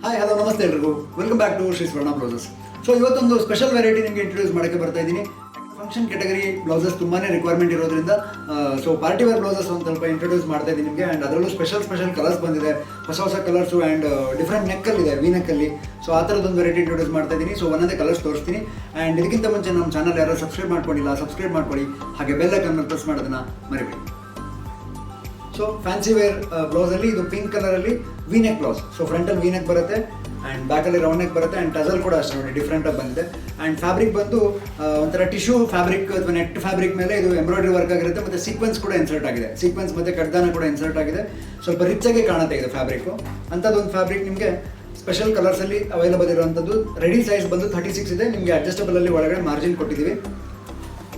Hi hello ನಮಸ್ತೆ ಎಲ್ರಿಗೂ welcome back to Shri Swarna blouses. So ಇವತ್ತೊಂದು ಸ್ಪೆಷಲ್ ವೆರೈಟಿ ನಿಮಗೆ ಇಂಟ್ರೊಡ್ಯೂಸ್ ಮಾಡೋಕ್ಕೆ ಬರ್ತಾ ಇದ್ದೀನಿ. ಫಂಕ್ಷನ್ ಕ್ಯಾಟಗರಿ ಬ್ಲೌಸಸ್ ತುಂಬಾ ರಿಕ್ವೈರ್ಮೆಂಟ್ ಇರೋದ್ರಿಂದ ಸೊ ಪಾರ್ಟಿ ವೇರ್ ಬ್ಲೌಸಸ್ ಒಂದು ಸ್ವಲ್ಪ ಇಂಟ್ರೊಡ್ಯೂಸ್ ಮಾಡ್ತಾ ಇದ್ದೀನಿ ನಿಮಗೆ. ಆ್ಯಂಡ್ ಅದರಲ್ಲೂ ಸ್ಪೆಷಲ್ ಕಲರ್ಸ್ ಬಂದಿದೆ, ಹೊಸ ಕಲರ್ಸು ಆ್ಯಂಡ್ ಡಿಫ್ರೆಂಟ್ ನೆಕ್ಕಲ್ಲಿದೆ, ವಿ ನೆಕ್ಕಲ್ಲಿ. ಸೊ ಆ ಥರದೊಂದು ವೆರೈಟಿ ಇಂಟ್ರೊಡ್ಯೂಸ್ ಮಾಡ್ತಾ ಇದ್ದೀನಿ. ಸೊ ಒಂದೊಂದೇ ಕಲರ್ಸ್ ತೋರಿಸ್ತೀನಿ. ಆ್ಯಂಡ್ ಇದಕ್ಕಿಂತ ಮುಂಚೆ ನಮ್ಮ ಚಾನಲ್ ಯಾರು ಸಬ್ಸ್ಕ್ರೈಬ್ ಮಾಡ್ಕೊಂಡಿಲ್ಲ, ಸಬ್ಸ್ಕ್ರೈಬ್ ಮಾಡ್ಕೊಳ್ಳಿ. ಹಾಗೆ ಬೆಲ್ ಐಕಾನ್ ಪ್ರೆಸ್ ಮಾಡೋದನ್ನ ಮರಿಬೇಡಿ. ಸೊ ಫ್ಯಾನ್ಸಿ ವೇರ್ ಬ್ಲೌಸಲ್ಲಿ ಇದು ಪಿಂಕ್ ಕಲರಲ್ಲಿ ವಿ ನೆಕ್ ಬ್ಲೌಸ್. ಸೊ ಫ್ರಂಟಲ್ಲಿ ವಿ ನೆಕ್ ಬರುತ್ತೆ ಆ್ಯಂಡ್ ಬ್ಯಾಕಲ್ಲಿ ರೌಂಡ್ ನೆಕ್ ಬರುತ್ತೆ. ಆ್ಯಂಡ್ ಟಜಲ್ ಕೂಡ ಅಷ್ಟೇ ನೋಡಿ ಡಿಫ್ರೆಂಟಾಗಿ ಬಂದಿದೆ. ಆ್ಯಂಡ್ ಫ್ಯಾಬ್ರಿಕ್ ಬಂದು ಒಂಥರ ಟಿಶ್ಯೂ ಫ್ಯಾಬ್ರಿಕ್ ಅಥವಾ ನೆಟ್ ಫ್ಯಾಬ್ರಿಕ್ ಮೇಲೆ ಇದು ಎಂಬ್ರಾಯ್ಡ್ರಿ ವರ್ಕ್ ಆಗಿರುತ್ತೆ. ಮತ್ತು ಸೀಕ್ವೆನ್ಸ್ ಕೂಡ ಇನ್ಸರ್ಟ್ ಆಗಿದೆ, ಸೀಕ್ವೆನ್ಸ್ ಮತ್ತು ಕಡ್ದಾನ ಕೂಡ ಇನ್ಸರ್ಟ್ ಆಗಿದೆ. ಸ್ವಲ್ಪ ರಿಚಾಗಿ ಕಾಣುತ್ತೆ ಇದು ಫ್ಯಾಬ್ರಿಕ್ಕು. ಅಂಥದ್ದೊಂದು ಫ್ಯಾಬ್ರಿಕ್ ನಿಮಗೆ ಸ್ಪೆಷಲ್ ಕಲರ್ಸಲ್ಲಿ ಅವೈಲೇಬಲ್ ಇರುವಂಥದ್ದು. ರೆಡಿ ಸೈಜ್ ಬಂದು 36 ಇದೆ. ನಿಮಗೆ ಅಡ್ಜಸ್ಟಬಲಲ್ಲಿ ಒಳಗಡೆ ಮಾರ್ಜಿನ್ ಕೊಟ್ಟಿದ್ದೀವಿ.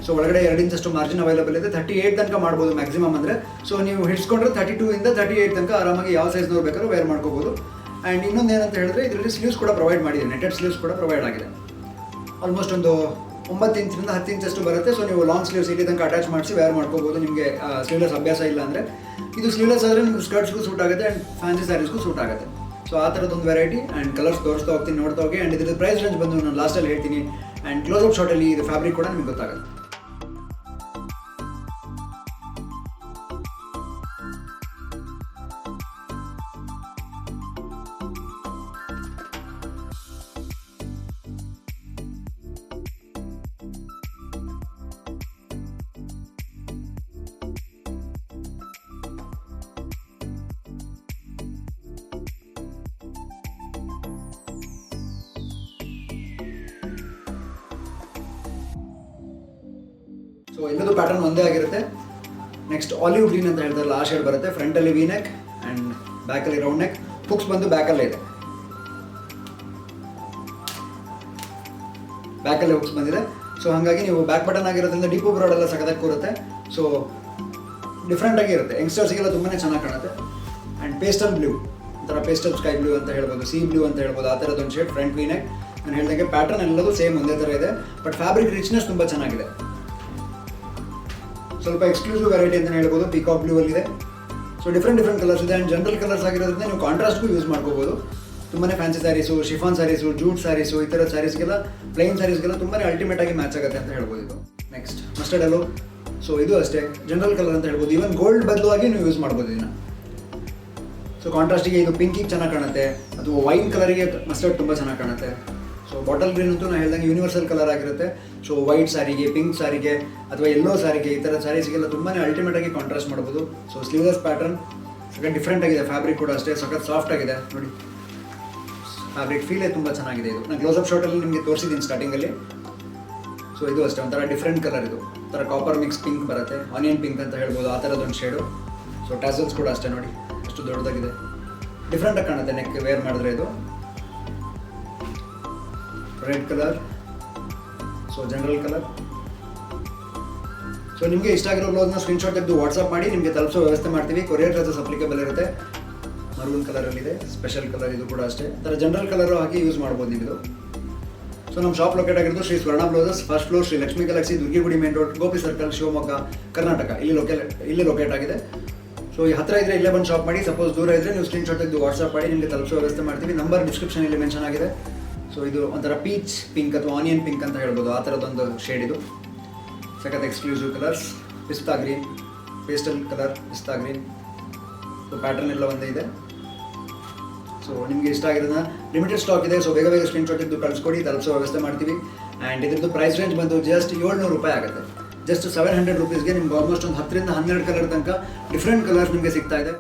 ಸೊ ಒಳಗಡೆ 2 ಇಂಚಷ್ಟು ಮಾರ್ಜಿನ್ ಅವೈಲೇಬಲ್ ಇದೆ. 38 ತನಕ ಮಾಡ್ಬೋದು ಮ್ಯಾಕ್ಸಿಮಮ್ ಅಂದರೆ. ಸೊ ನೀವು ಹಿಡಿಸ್ಕೊಂಡ್ರೆ 32 ಇಂದ 38 ತನಕ ಆರಾಮಾಗಿ ಯಾವ ಸೈಜ್ನವ್ರು ಬೇಕಾದ್ರೂ ವೇರ್ ಮಾಡ್ಕೋಬೋದು. ಆ್ಯಂಡ್ ಇನ್ನೊಂದು ಏನಂತ ಹೇಳಿದ್ರೆ ಇದರಲ್ಲಿ ಸ್ಲೀವ್ಸ್ ಕೂಡ ಪ್ರೊವೈಡ್ ಮಾಡಿದ್ದೀವಿ, ನೆಟೆಡ್ ಸ್ಲೀವ್ಸ್ ಕೂಡ ಪ್ರೊವೈಡ್ ಆಗಿದೆ. ಆಲ್ಮೋಸ್ಟ್ ಒಂದು 9 ಇಂಚಿಂದ 10 ಇಂಚಷ್ಟು ಬರುತ್ತೆ. ಸೊ ನೀವು ಲಾಂಗ್ ಸ್ಲೀವ್ಸ್ ಇಲ್ಲಿ ತನಕ ಅಟ್ಯಾಚ್ ಮಾಡಿಸಿ ವೇರ್ ಮಾಡ್ಕೋಬೋದು. ನಿಮಗೆ ಸ್ಲೀವ್ಲೆಸ್ ಅಭ್ಯಾಸ ಇಲ್ಲ ಅಂದರೆ ಇದು ಸ್ಲೀವ್ಲೆಸ್ ಆದರೆ ನಿಮ್ಗೆ ಸ್ಕರ್ಟ್ಸ್ಗೂ ಸೂಟ್ ಆಗುತ್ತೆ ಆ್ಯಂಡ್ ಫ್ಯಾನ್ಸಿ ಸ್ಯಾರೀಸ್ಗೂ ಸೂಟ್ ಆಗುತ್ತೆ. ಸೊ ಆ ಥರದೊಂದು ವೆರೈಟಿ. ಆ್ಯಂಡ್ ಕಲರ್ಸ್ ತೋರಿಸ್ತಾ ಹೋಗ್ತೀನಿ, ನೋಡ್ತಾ ಹೋಗಿ. ಆ್ಯಂಡ್ ಇದ್ರ ಪ್ರೈಸ್ ರೇಂಜ್ ಬಂದು ನಾನು ಲಾಸ್ಟಲ್ಲಿ ಹೇಳ್ತೀನಿ. ಆ್ಯಂಡ್ ಕ್ಲೋಸ್ ಅಪ್ ಶಾಟಲ್ಲಿ ಇದು ಫ್ಯಾಬ್ರಿಕ್ ಕೂಡ ನಿಮ್ಗೆ ಗೊತ್ತಾಗುತ್ತೆ. ಸೊ ಎಲ್ಲದೂ ಪ್ಯಾಟರ್ನ್ ಒಂದೇ ಆಗಿರುತ್ತೆ. ನೆಕ್ಸ್ಟ್ ಆಲಿವ್ ಗ್ರೀನ್ ಅಂತ ಹೇಳ್ತಾರಲ್ಲ ಆ ಶೇಡ್ ಬರುತ್ತೆ. ಫ್ರಂಟಲ್ಲಿ ವಿ ನೆಕ್ ಆ್ಯಂಡ್ ಬ್ಯಾಕಲ್ಲಿ ರೌಂಡ್ ನೆಕ್. ಹುಕ್ಸ್ ಬಂದು ಬ್ಯಾಕಲ್ಲೇ ಇದೆ, ಬ್ಯಾಕಲ್ಲಿ ಹುಕ್ಸ್ ಬಂದಿದೆ. ಸೊ ಹಾಗಾಗಿ ನೀವು ಬ್ಯಾಕ್ ಬಟನ್ ಆಗಿರೋದ್ರಿಂದ ಡಿಪೋ ಬ್ರಾಡ್ ಎಲ್ಲ ಸಖತ್ತಾಗಿ ಕೂರುತ್ತೆ. ಸೊ ಡಿಫ್ರೆಂಟಾಗಿ ಇರುತ್ತೆ, ಯಂಗ್ಸ್ಟರ್ಸ್ಗೆಲ್ಲ ತುಂಬಾ ಚೆನ್ನಾಗಿ ಕಾಣುತ್ತೆ. ಆ್ಯಂಡ್ ಪೇಸ್ಟಲ್ ಬ್ಲೂ, ಒಂಥರ ಪೇಸ್ಟಲ್ ಸ್ಕೈ ಬ್ಲೂ ಅಂತ ಹೇಳ್ಬೋದು, ಸಿ ಬ್ಲೂ ಅಂತ ಹೇಳ್ಬೋದು. ಆ ಥರದೊಂದು ಶೇಡ್ ಫ್ರಂಟ್ ವಿ ನೆಕ್. ನಾನು ಹೇಳಿದಂಗೆ ಪ್ಯಾಟರ್ನ್ ಎಲ್ಲದೂ ಸೇಮ್ ಒಂದೇ ಥರ ಇದೆ, ಬಟ್ ಫ್ಯಾಬ್ರಿಕ್ ರಿಚ್ನೆಸ್ ತುಂಬ ಚೆನ್ನಾಗಿದೆ. ಸ್ವಲ್ಪ ಎಕ್ಸ್ಕ್ಲೂಸಿವ್ ವೆರೈಟಿ ಅಂತ ಹೇಳ್ಬೋದು. ಪೀಕಾಕ್ ಬ್ಲೂ ಅಲ್ಲಿ ಇದೆ. ಸೊ ಡಿಫ್ರೆಂಟ್ ಕಲರ್ಸ್ ಇದೆ. ಆ್ಯಂಡ್ ಜನರಲ್ ಕಲರ್ಸ್ ಆಗಿರೋದ್ರಿಂದ ನೀವು ಕಾಂಟ್ರಾಸ್ಟ್ಗೂ ಯೂಸ್ ಮಾಡ್ಕೋಬೋದು. ತುಂಬಾ fancy saris, chiffon saris, jute saris, ಈ ಥರ ಸ್ಯಾರೀಸ್ಗೆಲ್ಲ, ಪ್ಲೈನ್ ಸ್ಯಾರೀಸ್ಗೆಲ್ಲ ತುಂಬಾ ಅಲ್ಟಿಮೇಟ್ ಆಗಿ ಮ್ಯಾಚ್ ಆಗುತ್ತೆ ಅಂತ ಹೇಳ್ಬೋದು ಇದು. ನೆಕ್ಸ್ಟ್ ಮಸ್ಟರ್ಡ್ ಎಲ್ಲೋ. ಸೊ ಇದು ಅಷ್ಟೇ ಜನರಲ್ ಕಲರ್ ಅಂತ ಹೇಳ್ಬೋದು. ಈವನ್ ಗೋಲ್ಡ್ ಬದಲಾಗಿ ನೀವು ಯೂಸ್ ಮಾಡ್ಬೋದು ಇದನ್ನು. ಸೊ ಕಾಂಟ್ರಾಸ್ಟಿಗೆ ಇದು ಪಿಂಕಿಗೆ ಚೆನ್ನಾಗಿ ಕಾಣುತ್ತೆ, ಅಥವಾ ವೈನ್ ಕಲರಿಗೆ ಮಸ್ಟರ್ಡ್ ತುಂಬ ಚೆನ್ನಾಗಿ ಕಾಣುತ್ತೆ. ಸೊ ಬಾಟಲ್ ಗ್ರೀನ್ ಅಂತೂ ನಾನು ಹೇಳ್ದಂಗೆ ಯೂನಿವರ್ಸಲ್ ಕಲರ್ ಆಗಿರುತ್ತೆ. ಸೊ ವೈಟ್ ಸ್ಯಾರಿಗೆ, ಪಿಂಕ್ ಸ್ಯಾರಿಗೆ ಅಥವಾ ಯೆಲ್ಲೋ ಸ್ಯಾರಿಗೆ, ಈ ಥರ ಸ್ಯಾರೀಸ್ಗೆಲ್ಲ ತುಂಬಾ ಅಲ್ಟಿಮೇಟ್ ಆಗಿ ಕಾಂಟ್ರಾಸ್ಟ್ ಮಾಡ್ಬೋದು. ಸೊ ಸ್ಲೀವ್ಲೆಸ್ ಪ್ಯಾಟರ್ನ್ ಸಖತ್ ಡಿಫ್ರೆಂಟ್ ಆಗಿದೆ. ಫ್ಯಾಬ್ರಿಕ್ ಕೂಡ ಅಷ್ಟೇ ಸಖತ್ ಸಾಫ್ಟ್ ಆಗಿದೆ ನೋಡಿ. ಫ್ಯಾಬ್ರಿಕ್ ಫೀಲೇ ತುಂಬ ಚೆನ್ನಾಗಿದೆ ಇದು. ನಾನು ಕ್ಲೋಸ್ ಅಪ್ ಶಾಟಲ್ಲಿ ನಿಮಗೆ ತೋರಿಸಿದ್ದೀನಿ ಸ್ಟಾರ್ಟಿಂಗಲ್ಲಿ. ಸೊ ಇದು ಅಷ್ಟೇ ಒಂಥರ ಡಿಫ್ರೆಂಟ್ ಕಲರ್. ಇದು ಒಂಥರ ಕಾಪರ್ ಮಿಕ್ಸ್ ಪಿಂಕ್ ಬರುತ್ತೆ, ಆನಿಯನ್ ಪಿಂಕ್ ಅಂತ ಹೇಳ್ಬೋದು, ಆ ಥರದೊಂದು ಶೇಡು. ಸೊ ಟ್ಯಾಸಲ್ಸ್ ಕೂಡ ಅಷ್ಟೇ ನೋಡಿ, ಅಷ್ಟು ದೊಡ್ಡದಾಗಿದೆ, ಡಿಫ್ರೆಂಟಾಗಿ ಕಾಣುತ್ತೆ ನೆಕ್ ವೇರ್ ಮಾಡಿದ್ರೆ. ಇದು red colour, so general colour. So ನಿಮಗೆ ಇಷ್ಟ ಆಗಿರೋ ಬ್ಲೌಸ್ನ ಸ್ಕ್ರೀನ್ಶಾಟ್ ತೆಗೆದು ವಾಟ್ಸಪ್ ಮಾಡಿ ನಿಮಗೆ ತಲುಪಿಸೋ ವ್ಯವಸ್ಥೆ ಮಾಡ್ತೀವಿ. ಕೊರಿಯರ್ ಚಾರ್ಜಸ್ ಅಪ್ಲಿಕೇಬಲ್ ಇರುತ್ತೆ. ಮರೂನ್ ಕಲರಲ್ಲಿದೆ, ಸ್ಪೆಷಲ್ ಕಲರ್ ಇದು ಕೂಡ ಅಷ್ಟೇ. ಥರ ಜನರಲ್ ಕಲರು ಹಾಕಿ ಯೂಸ್ ಮಾಡ್ಬೋದು ನೀವು ಇದು. ಸೊ ನಮ್ಮ ಶಾಪ್ ಲೊಕೇಟ್ ಆಗಿರೋದು Shri Swarna Blouses, first floor, Shri Lakshmi Galaxy, Durgigudi main road, Gopi circle, Shivamogga, Karnataka. ಇಲ್ಲಿ ಲೊಕೇಟ್ ಆಗಿದೆ. ಸೊ ಈ ಹತ್ತಿರ ಇದ್ದರೆ ಇಲ್ಲೇ ಬಂದು ಶಾಪ್ ಮಾಡಿ. ಸಪೋಸ್ ದೂರ ಇದ್ದರೆ ನೀವು ಸ್ಕ್ರೀನ್ಶಾಟ್ ತೆಗೆದು ವಾಟ್ಸಪ್ ಮಾಡಿ ನಿಮಗೆ ತಲುಪಿಸೋ ವ್ಯವಸ್ಥೆ ಮಾಡ್ತೀವಿ. ನಂಬರ್ ಡಿಸ್ಕ್ರಿಪ್ಷನಲ್ಲಿ ಮೆನ್ಷನ್ ಆಗಿದೆ. ಸೊ ಇದು ಒಂಥರ ಪೀಚ್ ಪಿಂಕ್ ಅಥವಾ ಆನಿಯನ್ ಪಿಂಕ್ ಅಂತ ಹೇಳ್ಬೋದು, ಆ ಥರದೊಂದು ಶೇಡ್ ಇದು. ಸಖತ್ ಎಕ್ಸ್ಕ್ಲೂಸಿವ್ ಕಲರ್ಸ್. ಪಿಸ್ತಾ ಗ್ರೀನ್, ಪೇಸ್ಟಲ್ ಕಲರ್, ಪಿಸ್ತಾ ಗ್ರೀನ್. ಸೊ ಪ್ಯಾಟರ್ನ್ ಎಲ್ಲ ಒಂದೇ ಇದೆ. ಸೊ ನಿಮಗೆ ಇಷ್ಟ ಆಗಿರೋದನ್ನ ಲಿಮಿಟೆಡ್ ಸ್ಟಾಕ್ ಇದೆ. ಸೊ ಬೇಗ ಸ್ಕ್ರೀನ್ಶಾಟ್ ಇದ್ದು ಕಳಿಸ್ಕೊಡಿ, ತಲುಪಿಸೋ ವ್ಯವಸ್ಥೆ ಮಾಡ್ತೀವಿ. ಆ್ಯಂಡ್ ಇದ್ರದ್ದು ಪ್ರೈಸ್ ರೇಂಜ್ ಬಂದು ಜಸ್ಟ್ 700 ರೂಪಾಯಿ ಆಗುತ್ತೆ. ಜಸ್ಟ್ 700 ರುಪೀಸ್ಗೆ ನಿಮ್ಗೆ ಆಲ್ಮೋಸ್ಟ್ ಒಂದು 10ರಿಂದ 12 ಕಲರ್ ತನಕ ಡಿಫ್ರೆಂಟ್ ಕಲರ್ಸ್ ನಿಮಗೆ ಸಿಗ್ತಾ ಇದೆ.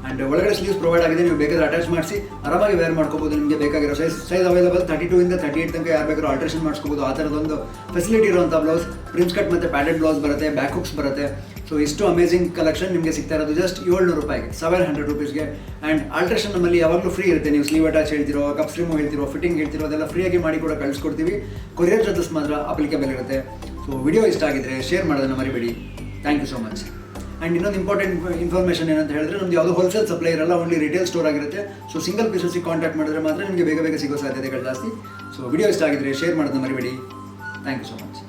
ಆ್ಯಂಡ್ ಒಳಗಡೆ ಸ್ಲೀವ್ಸ್ ಪ್ರೊವೈಡ್ ಆಗಿದೆ. ನೀವು ಬೇಕಾದ್ರೆ ಅಟ್ಯಾಚ್ ಮಾಡಿಸಿ ಆರಾಮಾಗಿ ವೇರ್ ಮಾಡ್ಕೋಬೋದು. ನಿಮಗೆ ಬೇಕಾಗಿರೋ ಸೈಜ್ ಅವೈಲೇಬಲ್ 32 ಇಂದ 38 ತನಕ ಯಾರು ಬೇಕಾದ್ರೂ ಆಲ್ಟ್ರೇಷನ್ ಮಾಡಿಸ್ಕೋಬೋದು. ಆ ಥರದೊಂದು ಫೆಸಿಲಿಟಿ ಇರುವಂಥ ಬ್ಲೌಸ್. ಪ್ರಿನ್ಸ್ ಕಟ್ ಮತ್ತು ಪ್ಯಾಡೆಡ್ ಬ್ಲೌಸ್ ಬರುತ್ತೆ, ಬ್ಯಾಕ್ ಹುಕ್ಸ್ ಬರುತ್ತೆ. ಸೊ ಇಷ್ಟು ಅಮೇಜಿಂಗ್ ಕಲೆಕ್ಷನ್ ನಿಮಗೆ ಸಿಗ್ತಾ ಇರೋದು ಜಸ್ಟ್ 700 ರೂಪಾಯಿಗೆ, 700 ರುಪೀಸ್ಗೆ. ಆ್ಯಂಡ್ ಆಲ್ಟ್ರೇಷನ್ ನಮ್ಮಲ್ಲಿ ಯಾವಾಗಲೂ ಫ್ರೀ ಇರುತ್ತೆ. ನೀವು ಸ್ಲೀವ್ ಅಟ್ಯಾಚ್ ಹೇಳ್ತಿರೋ, ಕಪ್ ಸ್ಟ್ರೀಮು ಹೇಳ್ತಿರೋ, ಫಿಟ್ಟಿಂಗ್ ಹೇಳ್ತಿರೋ, ಅದೆಲ್ಲ ಫ್ರೀಯಾಗಿ ಮಾಡಿ ಕೂಡ ಕಳಿಸ್ಕೊಡ್ತೀವಿ. ಕೊರಿಯರ್ ಚಾರ್ಜಸ್ ಮಾತ್ರ ಅಪ್ಲಿಕೇಬಲ್ ಇರುತ್ತೆ. ಸೊ ವಿಡಿಯೋ ಇಷ್ಟ ಆಗಿದ್ರೆ ಶೇರ್ ಮಾಡೋದನ್ನು ಮರಿಬೇಡಿ. Thank you so much. And ಇನ್ನೊಂದು ಇಂಪಾರ್ಟೆಂಟ್ ಇನ್ಫಾರ್ಮೇಷನ್ ಏನಂತ ಹೇಳಿದ್ರೆ, ನಮ್ದು ಯಾವುದೋ ಹೋಲ್ಸೇಲ್ ಸಪ್ಲೈ ಇರಲ್ಲ, ಓನ್ಲಿ ರಿಟೇಲ್ ಸ್ಟೋರ್ ಆಗಿರುತ್ತೆ. ಸೊ ಸಿಂಗಲ್ ಪೀಸಸ್ಸಿಗೆ ಕಾಂಟ್ಯಾಕ್ಟ್ ಮಾಡಿದ್ರೆ ಮಾತ್ರ ನಿಮಗೆ ಬೇಗ ಸಿಗೋ ಸಾಧ್ಯತೆಗಳು ಜಾಸ್ತಿ. ಸೊ ವಿಡಿಯೋ ಇಷ್ಟ ಆಗಿದ್ರೆ ಶೇರ್ ಮಾಡೋದನ್ನ ಮರಿಬೇಡಿ. Thank you so much.